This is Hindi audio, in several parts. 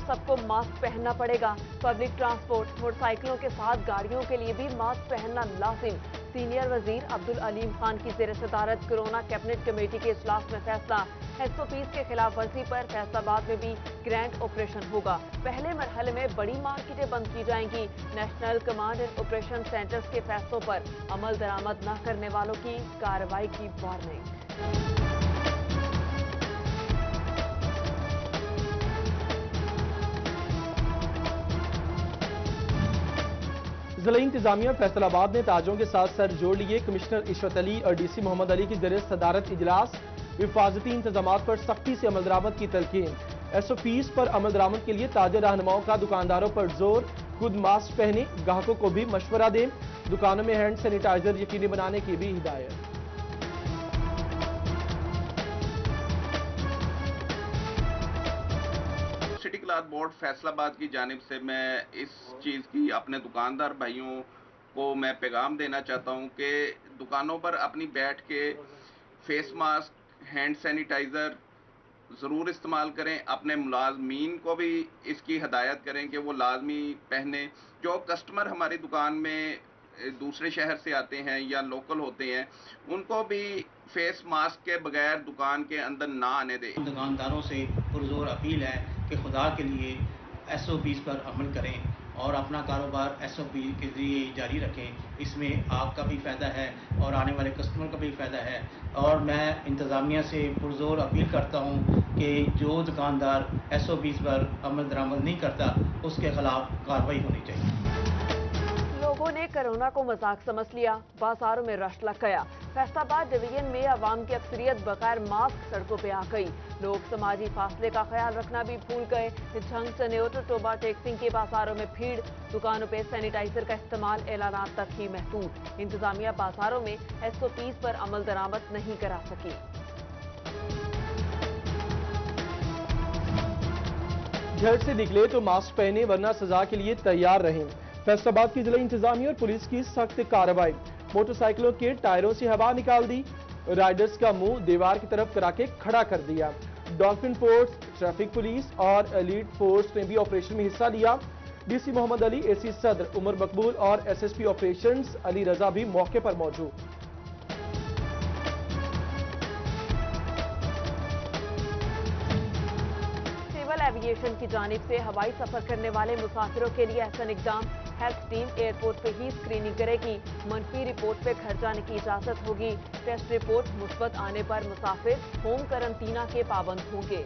सबको मास्क पहनना पड़ेगा। पब्लिक ट्रांसपोर्ट, मोटरसाइकिलों के साथ गाड़ियों के लिए भी मास्क पहनना लाजिम। सीनियर वजीर अब्दुल अलीम खान की ज़ेर सदारत कोरोना कैबिनेट कमेटी के इजलास में फैसला। SOPs के खिलाफ वर्जी पर फैसलाबाद में भी ग्रैंड ऑपरेशन होगा। पहले मरहले में बड़ी मार्केटें बंद की जाएंगी। National command and operation centres के फैसलों पर अमल दरामद न करने वालों की कार्रवाई की वार्निंग। जिला इंतजामिया फैसलाबाद ने ताजों के साथ सर जोड़ लिए। कमिश्नर इशरत अली और DC मोहम्मद अली की ज़ेर सदारत इजलास। हिफाजती इंतजाम पर सख्ती से अमल दरामद की तलकीन। SOPs पर अमल दरामद के लिए ताजा रहनुमाओं का दुकानदारों पर जोर। खुद मास्क पहने, ग्राहकों को भी मशवरा दें। दुकानों में हैंड सैनिटाइजर यकीनी बनाने की भी हिदायत। सिटी क्लॉथ बोर्ड फैसलाबाद की जानिब से मैं इस चीज़ की अपने दुकानदार भाइयों को मैं पैगाम देना चाहता हूं कि दुकानों पर अपनी बैठ के फेस मास्क, हैंड सैनिटाइज़र ज़रूर इस्तेमाल करें। अपने मुलाजमीन को भी इसकी हदायत करें कि वो लाजमी पहने। जो कस्टमर हमारी दुकान में दूसरे शहर से आते हैं या लोकल होते हैं, उनको भी फेस मास्क के बगैर दुकान के अंदर ना आने दें। दुकानदारों से पुरजोर अपील है कि खुदा के लिए SOPs पर अमल करें और अपना कारोबार SOP के ज़रिए जारी रखें। इसमें आपका भी फ़ायदा है और आने वाले कस्टमर का भी फ़ायदा है। और मैं इंतज़ामिया से पुरजोर अपील करता हूँ कि जो दुकानदार SOPs पर अमल दरामद नहीं करता उसके खिलाफ कार्रवाई होनी चाहिए। लोगों ने कोरोना को मजाक समझ लिया, बाजारों में रश लग गया। फैसलाबाद डिवीजन में अवाम की अक्सरियत बगैर मास्क सड़कों पे आ गई। लोग समाजी फासले का ख्याल रखना भी भूल गए। झंग, चनेट, टोबा टेक्सिंग के बाजारों में भीड़। दुकानों पे सैनिटाइजर का इस्तेमाल ऐलानात तक ही महदूद। इंतजामिया बाजारों में SOPs पर अमल दरामद नहीं करा सकी। घर से निकले तो मास्क पहने, वरना सजा के लिए तैयार रहें। फैसलाबाद की जिला इंतजामिया और पुलिस की सख्त कार्रवाई। मोटरसाइकिलों के टायरों से हवा निकाल दी। राइडर्स का मुंह दीवार की तरफ करा के खड़ा कर दिया। डॉल्फिन फोर्स, ट्रैफिक पुलिस और एलीट फोर्स ने भी ऑपरेशन में हिस्सा लिया। DC मोहम्मद अली, AC सदर उमर मकबूल और SSP ऑपरेशंस अली रजा भी मौके पर मौजूद। एविएशन की जानिब से हवाई सफर करने वाले मुसाफिरों के लिए एहसन इकदाम। हेल्थ टीम एयरपोर्ट पे ही स्क्रीनिंग करेगी। मनफी रिपोर्ट पे घर जाने की इजाजत होगी। टेस्ट रिपोर्ट मुस्बत आने पर मुसाफिर होम क्वारंटीना के पाबंद होंगे।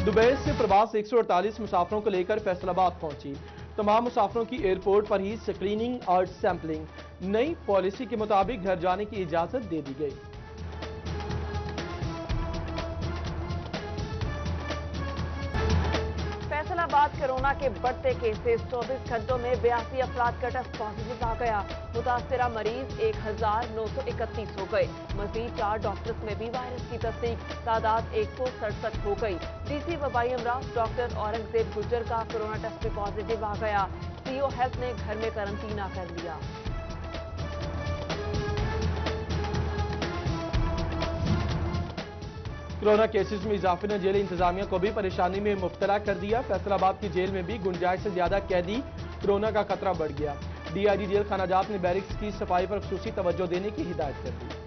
दुबई से प्रवास 148 मुसाफिरों को लेकर फैसलाबाद पहुंची। तमाम मुसाफिरों की एयरपोर्ट पर ही स्क्रीनिंग और सैंपलिंग। नई पॉलिसी के मुताबिक घर जाने की इजाजत दे दी गई। फैसलाबाद कोरोना के बढ़ते केसेस। 24 घंटों में 82 अफराद का टेस्ट पॉजिटिव आ गया। मुतासरा मरीज 1931 हो गए। मजीद 4 डॉक्टर्स में भी वायरस की तस्दीक। तादाद 167 हो गई। DC वबाई अमराज डॉक्टर औरंगजेब गुज्जर का कोरोना टेस्ट भी पॉजिटिव आ गया। CO हेल्थ ने घर में क्वारंटीना कर लिया। कोरोना केसेस में इजाफे ने जेल इंतजामिया को भी परेशानी में मुब्तला कर दिया। फैसलाबाद की जेल में भी गुंजाइश से ज्यादा कैदी। कोरोना का खतरा बढ़ गया। DIG जेल खानाजात ने बैरिक्स की सफाई पर खुसूसी तवज्जो देने की हिदायत कर दी।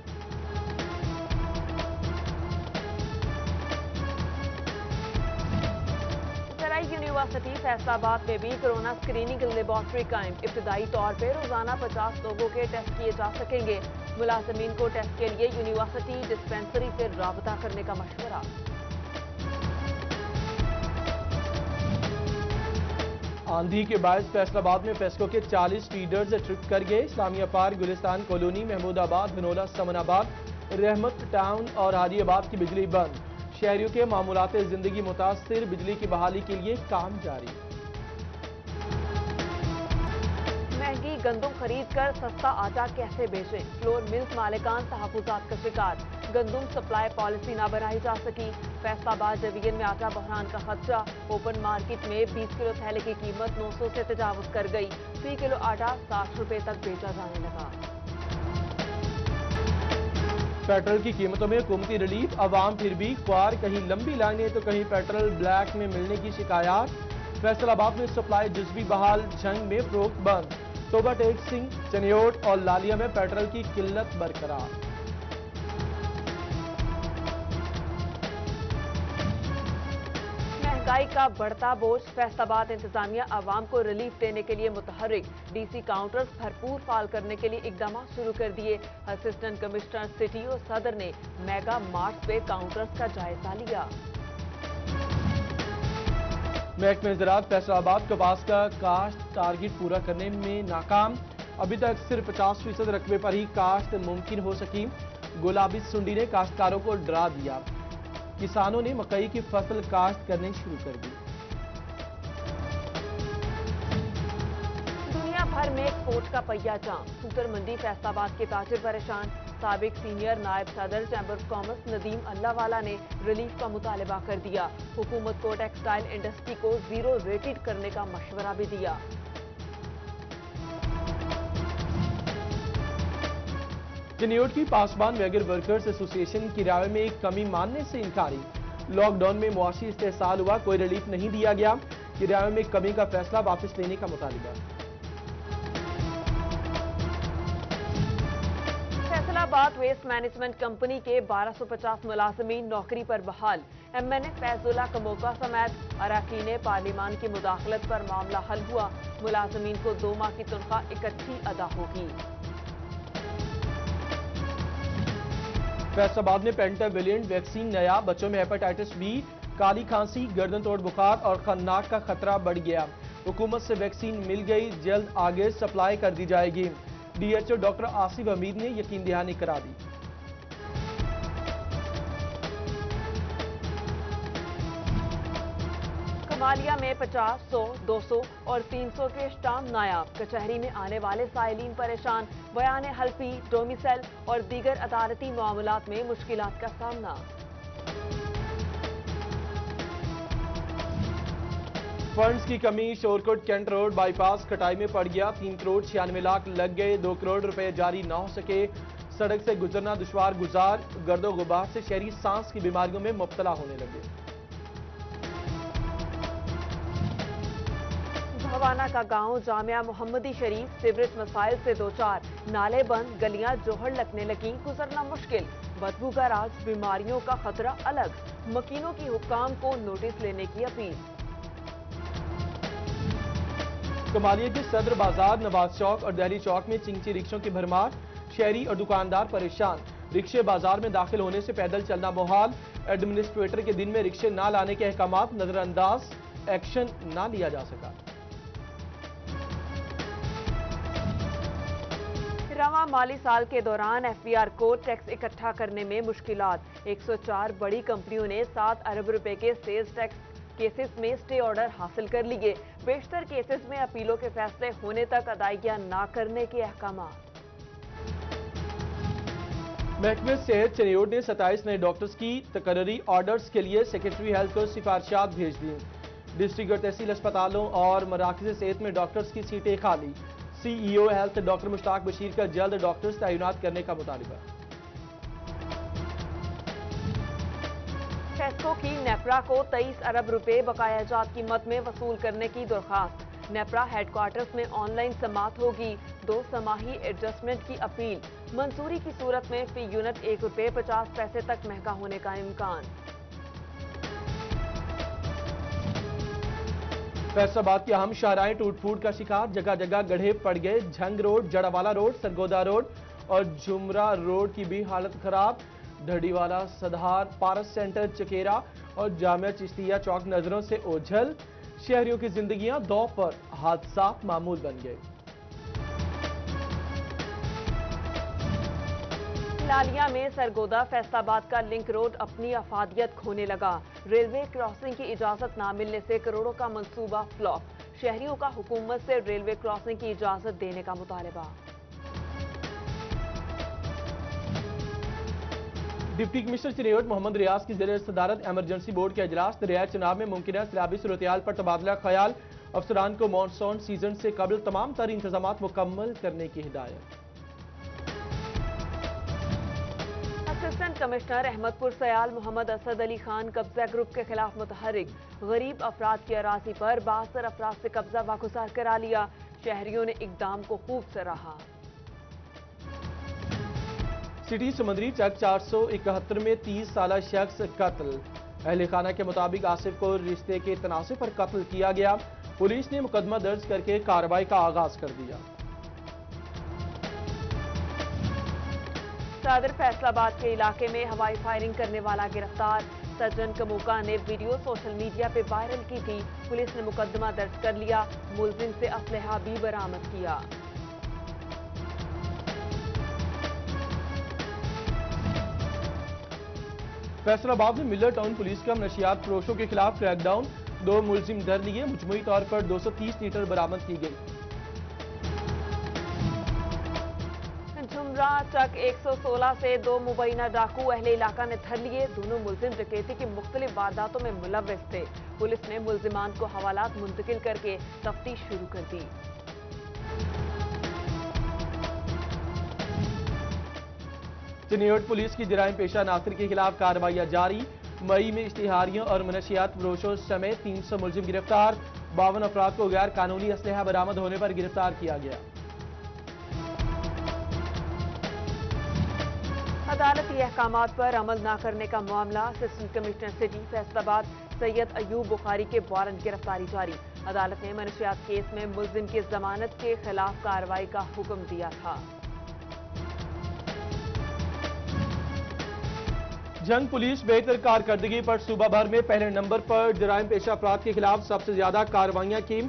यूनिवर्सिटी फैसलाबाद में भी कोरोना स्क्रीनिंग लेबोरेटरी कायम। इब्तदाई तौर पर रोजाना 50 लोगों के टेस्ट किए जा सकेंगे। मुलाजमीन को टेस्ट के लिए यूनिवर्सिटी डिस्पेंसरी से राबता करने का मशवरा। आंधी के बायस फैसलाबाद में फेस्को के 40 फीडर्स ट्रिप कर गए। इस्लामिया पार्क, गुलिस्तान कॉलोनी, महमूदाबाद, धनोला, समनाबाद, रहमत टाउन और हाजीआबाद की बिजली बंद। शहरियों के मामूलात जिंदगी मुतासिर। बिजली की बहाली के लिए काम जारी। महंगी गंदम खरीद कर सस्ता आटा कैसे बेचें? फ्लोर मिल्स मालिकान तहफुजात का शिकार। गंदम सप्लाई पॉलिसी ना बनाई जा सकी। फैसलाबाद डिवीजन में आटा बहरान का खदशा। ओपन मार्केट में 20 किलो थैले की कीमत 900 से तजावुज कर गई। फी किलो आटा 60 रुपए तक बेचा जाने लगा। पेट्रोल की कीमतों में हुकूमती रिलीफ, अवाम फिर भी ख्वार, कहीं लंबी लाइनें तो कहीं पेट्रोल ब्लैक में मिलने की शिकायत। फैसलाबाद में सप्लाई जुज़वी बहाल, जंग में फरोख्त बंद। तोबा टेक सिंह, चनियोट और लालिया में पेट्रोल की किल्लत बरकरार। महंगाई का बढ़ता बोझ, फैसलाबाद इंतजामिया आवाम को रिलीफ देने के लिए मुतहर्रिक। डीसी काउंटर्स भरपूर फाल करने के लिए इकदाम शुरू कर दिए। असिस्टेंट कमिश्नर सिटी और सदर ने मेगा मार्ट पे काउंटर्स का जायजा लिया। महकमे ज़राअत फैसलाबाद कपास का काश्त टारगेट पूरा करने में नाकाम। अभी तक सिर्फ 50% रकबे पर ही काश्त मुमकिन हो सकी। गुलाबी सुंडी ने काश्तकारों को डरा दिया। किसानों ने मकई की फसल काश्त करनी शुरू कर दी। दुनिया भर में एक्सपोर्ट का पहिया जाम, सूटर मंडी फैसलाबाद के ताजिर परेशान। साबिक सीनियर नायब सदर चैम्बर ऑफ कॉमर्स नदीम अल्लाहवाला ने रिलीफ का मुतालबा कर दिया। हुकूमत को टेक्सटाइल इंडस्ट्री को जीरो रेटेड करने का मशवरा भी दिया। चनियोट की पासबान वैगर वर्कर्स एसोसिएशन किराए में एक कमी मानने से इनकारी। लॉकडाउन में मुआशी इस्तेहसाल हुआ, कोई रिलीफ नहीं दिया गया। किराए में कमी का फैसला वापस लेने का मुतालबा। फैसलाबाद वेस्ट मैनेजमेंट कंपनी के 1250 मुलाजमीन नौकरी पर बहाल। MNA फैजुल्ला कमोका समेत अरकान पार्लिमान की मुदाखलत पर मामला हल हुआ। मुलाजमीन को 2 माह की तनख्वाह इकट्ठी अदा होगी। फैसलाबाद में पेंटाविलियंट वैक्सीन नया, बच्चों में हेपेटाइटिस बी, काली खांसी, गर्दन तोड़ बुखार और खन्नाक का खतरा बढ़ गया। हुकूमत से वैक्सीन मिल गई, जल्द आगे सप्लाई कर दी जाएगी। DHO डॉक्टर आसिफ हमीद ने यकीन दहानी करा दी। कमालिया में 50, 100, 200 और 300 के स्टाम्प नायाब। कचहरी में आने वाले साइलिन परेशान। बयान हल्फी, डोमिसल और दीगर अदालती मामलात में मुश्किलात का सामना। फंड्स की कमी, शोरकोट कैंट रोड बाईपास कटाई में पड़ गया। 3 करोड़ 96 लाख लग गए, 2 करोड़ रुपए जारी न हो सके। सड़क से गुजरना दुश्वार गुजार, गर्दो गुबार से शहरी सांस की बीमारियों में मुब्तला होने लगे। भवाना का गांव जामिया मोहम्मदी शरीफ सीवरेज मसाइल से 2-4, नाले बंद, गलियां जोहड़ लगने लगी, गुजरना मुश्किल। बदबू का राज, बीमारियों का खतरा अलग। मकीनों की हुक्काम को नोटिस लेने की अपील। कमालिया के सदर बाजार, नवाज चौक और दहली चौक में चिंची रिक्शों की भरमार। शहरी और दुकानदार परेशान। रिक्शे बाजार में दाखिल होने से पैदल चलना मुहाल। एडमिनिस्ट्रेटर के दिन में रिक्शे न लाने के अहकामात नजरअंदाज, एक्शन न लिया जा सका। रवां माली साल के दौरान FBR को टैक्स इकट्ठा करने में मुश्किलात। 104 बड़ी कंपनियों ने 7 अरब रुपए के सेल्स टैक्स केसेस में स्टे ऑर्डर हासिल कर लिए। बेशतर केसेस में अपीलों के फैसले होने तक अदायगियां न करने के अहकामात। महकमे सेहत चनियोट ने 27 नए डॉक्टर्स की तकर्री ऑर्डर्स के लिए सेक्रेटरी हेल्थ को सिफारिशात भेज दी। डिस्ट्रिक्ट और तहसील अस्पतालों और मराकज़ सेहत में डॉक्टर्स की सीटें खाली। CEO health doctor Mushtaq Bashir का जल्द डॉक्टर्स तैनात करने का मुतालिबा। फेस्को की नेप्रा को 23 अरब रुपए बकाया जात कीमत में वसूल करने की दरखास्त। नेप्रा हेडक्वार्टर्स में ऑनलाइन समात होगी। 2 समाही एडजस्टमेंट की अपील। मंजूरी की सूरत में फी यूनिट ₹1.50 तक महंगा होने का इम्कान। फैसलाबाद की अहम शाहराएं टूट फूट का शिकार, जगह जगह गड्ढे पड़ गए। Jhang road, Jaranwala road, Sargodha road और जुमरा रोड की भी हालत खराब। ढड़ीवाला, सधार, पारस सेंटर, चकेरा और जामिया चिश्तिया चौक नजरों से ओझल। शहरियों की जिंदगियां दौ पर, हादसा मामूल बन गए। लालिया में सरगोदा फैसलाबाद का लिंक रोड अपनी अफादियत खोने लगा। रेलवे क्रॉसिंग की इजाजत ना मिलने से करोड़ों का मंसूबा फ्लॉप। शहरियों का हुकूमत से रेलवे क्रॉसिंग की इजाजत देने का मुतालबा। डिप्टी कमिश्नर चनियोट मोहम्मद रियाज की ज़ेर सदारत इमरजेंसी बोर्ड के अजलास। दरिया चनाब में मुमकिन सैलाबी सूरत-ए-हाल पर तबादला ख्याल। अफसरान को मानसून सीजन से कबल तमाम तर इंतजामात मुकम्मल करने की हिदायत। असिस्टेंट कमिश्नर अहमदपुर सयाल मोहम्मद असद अली खान कब्जा ग्रुप के खिलाफ मुतहरिक। गरीब अफराद की अराजी पर 72 अफराद से कब्जा वागुजार करा लिया। शहरियों ने इकदाम को खूब सराहा। सिटी समंदरी चक 471 में 30 साल शख्स कत्ल। अहले खाना के मुताबिक आसिफ को रिश्ते के तनाज़े पर कत्ल किया गया। पुलिस ने मुकदमा दर्ज करके कार्रवाई का आगाज कर दिया। सदर फैसलाबाद के इलाके में हवाई फायरिंग करने वाला गिरफ्तार। सज्जन कमूका ने वीडियो सोशल मीडिया पे वायरल की थी। पुलिस ने मुकदमा दर्ज कर लिया। मुलजिम से असलहा भी बरामद किया। फैसलाबाद में मिलर टाउन पुलिस का नशियात फरोशों के खिलाफ क्रैकडाउन। 2 मुलजिम धर लिए। मुजमुई तौर पर 230 लीटर बरामद की गई। झुमरा चक 116 से 2 मुबैना डाकू अहले इलाका ने धर लिए। दोनों मुलजिम डकैती की मुख्तलिफ वारदातों में मुलव्विस थे। पुलिस ने मुलजिमान को हवालात मुंतकिल करके तफ्तीश शुरू कर दी। चिन्हियोट पुलिस की जराइम पेशा नासिर के खिलाफ कार्रवाइयां जारी। मई में इश्तिहारियों और मनशियात फरोशों समेत 300 मुलजिम गिरफ्तार। 52 अफराद को गैर कानूनी असलहा बरामद होने पर गिरफ्तार किया गया। अदालती अहकामात पर अमल न करने का मामला। Assistant commissioner city Faisalabad Syed Ayub Bukhari के वारंट गिरफ्तारी जारी। अदालत ने मनशियात केस में मुलजिम की जमानत के खिलाफ कार्रवाई का हुक्म दिया था। जंग पुलिस बेहतर कारकर्दगी पर सूबा भर में पहले नंबर पर। जराइम पेशा अफराद के खिलाफ सबसे ज्यादा कार्रवाइयां की।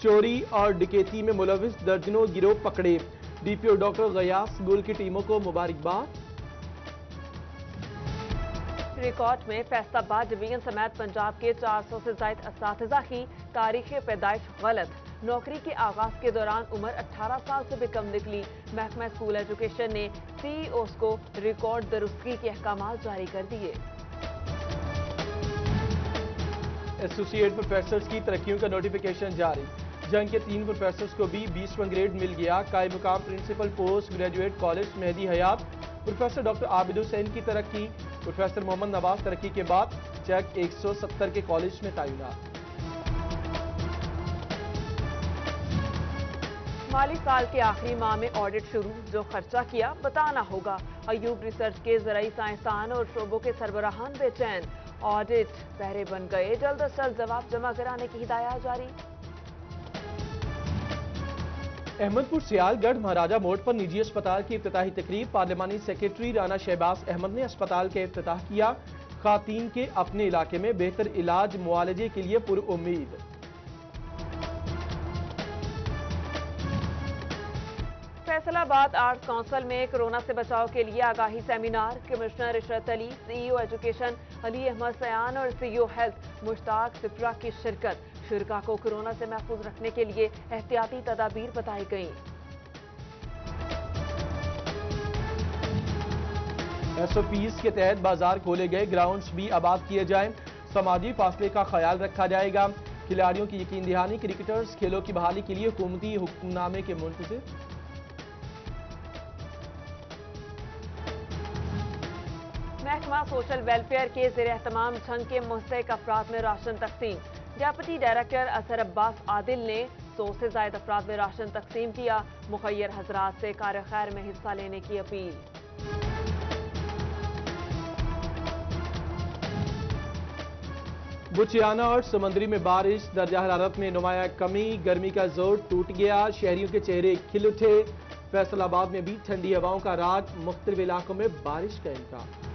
चोरी और डकैती में मुलविस दर्जनों गिरोह पकड़े। डीपीओ डॉक्टर गयास गुल की टीमों को मुबारकबाद। रिकॉर्ड में फैसलाबाद डिवीजन समेत पंजाब के 400 से ज्यादा असातिज़ा की तारीख पैदाइश गलत। नौकरी के आगाज के दौरान उम्र 18 साल से भी कम निकली। महकमा स्कूल एजुकेशन ने सीईओस को रिकॉर्ड दुरुस्ती के अहकामात जारी कर दिए। एसोसिएट प्रोफेसर्स की तरक्कियों का नोटिफिकेशन जारी। जंग के 3 प्रोफेसर्स को भी 20वां ग्रेड मिल गया। कायम मुकाम principal post graduate college Mehdi Hayat. Professor doctor Abid Hussain की तरक्की। प्रोफेसर मोहम्मद नवाज तरक्की के बाद चेक 170 के कॉलेज में तैनात। माली साल के आखिरी माह में ऑडिट शुरू। जो खर्चा किया बताना होगा। अयूब रिसर्च के ज़राई साइंसदान और शोबों के सरबराहान बेचैन। ऑडिट पहरे बन गए। जल्द अज जल्द जवाब जमा कराने की हिदायत जारी। अहमदपुर सियालगढ़ महाराजा मोड़ पर निजी अस्पताल की इफ्तिताही तकरीब। पार्लिमानी सेक्रेटरी राना शहबाज अहमद ने अस्पताल का इफ्तिताह किया। खातीन के अपने इलाके में बेहतर इलाज मुआलजे के लिए पुरुम्मीद। फैसलाबाद आर्ट्स काउंसिल में कोरोना से बचाव के लिए आगाही seminar. Commissioner Ishrat Ali, CEO education Ali Ahmed Sayan और सीईओ हेल्थ मुश्ताक सिप्रा की शिरकत। शुरका को कोरोना से महफूज रखने के लिए एहतियाती तदाबीर बताई गई। एसओपीज के तहत बाजार खोले गए। ग्राउंड्स भी आबाद किए जाएं। समाजी फासले का ख्याल रखा जाएगा। खिलाड़ियों की यकीन दहानी। क्रिकेटर्स खेलों की बहाली के लिए हुकूमती हुक्मनामे के मुंतज़िर। महकमा सोशल वेलफेयर के ज़ेर एहतमाम जंग के मुस्तहिक अफराद में राशन तकसीम। डेप्यूटी डायरेक्टर असर अब्बास आदिल ने 100 से ज्यादा अफराद में राशन तकसीम किया। मुखय्यर हजरात से कार खैर में हिस्सा लेने की अपील। बुचियाना और समंदरी में बारिश। दर्जा हरारत में नुमाया कमी। गर्मी का जोर टूट गया। शहरियों के चेहरे खिल उठे। फैसलाबाद में भी ठंडी हवाओं का राग। मुख्तलिफ इलाकों में बारिश का इम्कान।